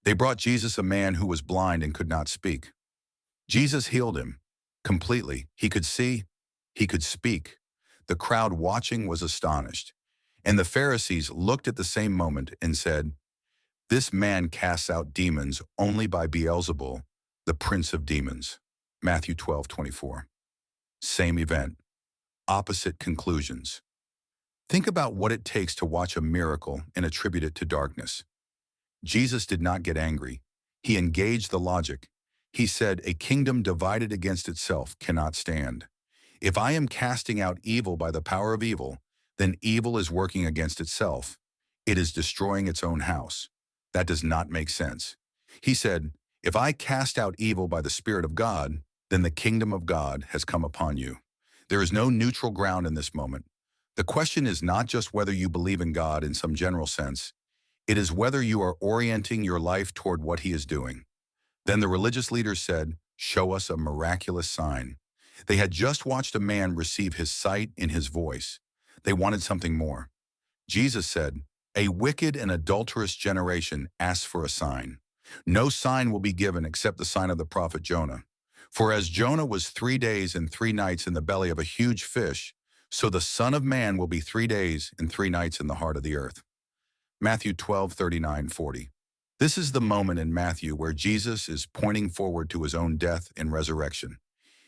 They brought Jesus a man who was blind and could not speak. Jesus healed him completely. He could see, he could speak. The crowd watching was astonished. And the Pharisees looked at the same moment and said, "This man casts out demons only by Beelzebul, the prince of demons." Matthew 12:24. Same event, opposite conclusions. Think about what it takes to watch a miracle and attribute it to darkness. Jesus did not get angry. He engaged the logic. He said, "A kingdom divided against itself cannot stand." If I am casting out evil by the power of evil, then evil is working against itself. It is destroying its own house. That does not make sense. He said, "If I cast out evil by the Spirit of God, then the kingdom of God has come upon you." There is no neutral ground in this moment. The question is not just whether you believe in God in some general sense. It is whether you are orienting your life toward what he is doing. Then the religious leaders said, "Show us a miraculous sign." They had just watched a man receive his sight in his voice. They wanted something more. Jesus said, "A wicked and adulterous generation asks for a sign. No sign will be given except the sign of the prophet Jonah. For as Jonah was 3 days and 3 nights in the belly of a huge fish, so the Son of Man will be 3 days and 3 nights in the heart of the earth." Matthew 12:39-40. This is the moment in Matthew where Jesus is pointing forward to his own death and resurrection.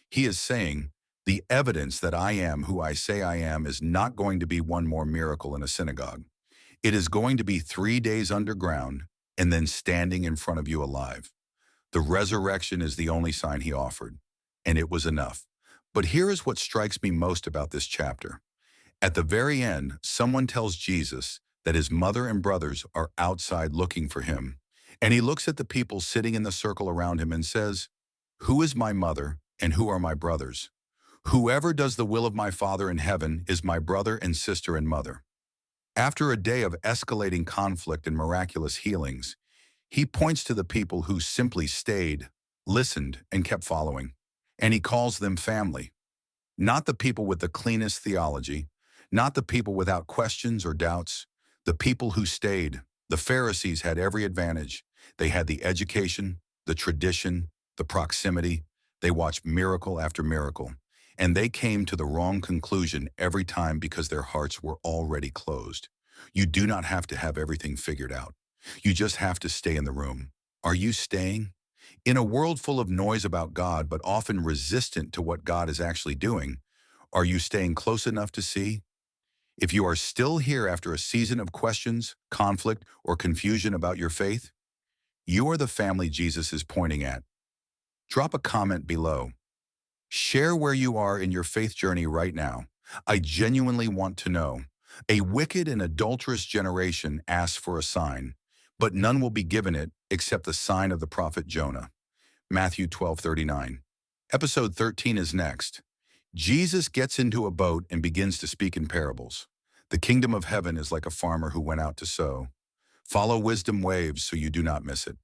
He is saying, the evidence that I am who I say I am is not going to be one more miracle in a synagogue. It is going to be 3 days underground and then standing in front of you alive. The resurrection is the only sign he offered, and it was enough. But here is what strikes me most about this chapter. At the very end, someone tells Jesus that his mother and brothers are outside looking for him, and he looks at the people sitting in the circle around him and says, "Who is my mother and who are my brothers? Whoever does the will of my Father in heaven is my brother and sister and mother." After a day of escalating conflict and miraculous healings, he points to the people who simply stayed, listened, and kept following. And he calls them family. Not the people with the cleanest theology, not the people without questions or doubts, the people who stayed. The Pharisees had every advantage. They had the education, the tradition, the proximity. They watched miracle after miracle. And they came to the wrong conclusion every time because their hearts were already closed. You do not have to have everything figured out. You just have to stay in the room. Are you staying? In a world full of noise about God, but often resistant to what God is actually doing, are you staying close enough to see? If you are still here after a season of questions, conflict, or confusion about your faith, you are the family Jesus is pointing at. Drop a comment below. Share where you are in your faith journey right now. I genuinely want to know. A wicked and adulterous generation asks for a sign, but none will be given it except the sign of the prophet Jonah. Matthew 12:39. Episode 13 is next. Jesus gets into a boat and begins to speak in parables. The kingdom of heaven is like a farmer who went out to sow. Follow wisdom waves so you do not miss it.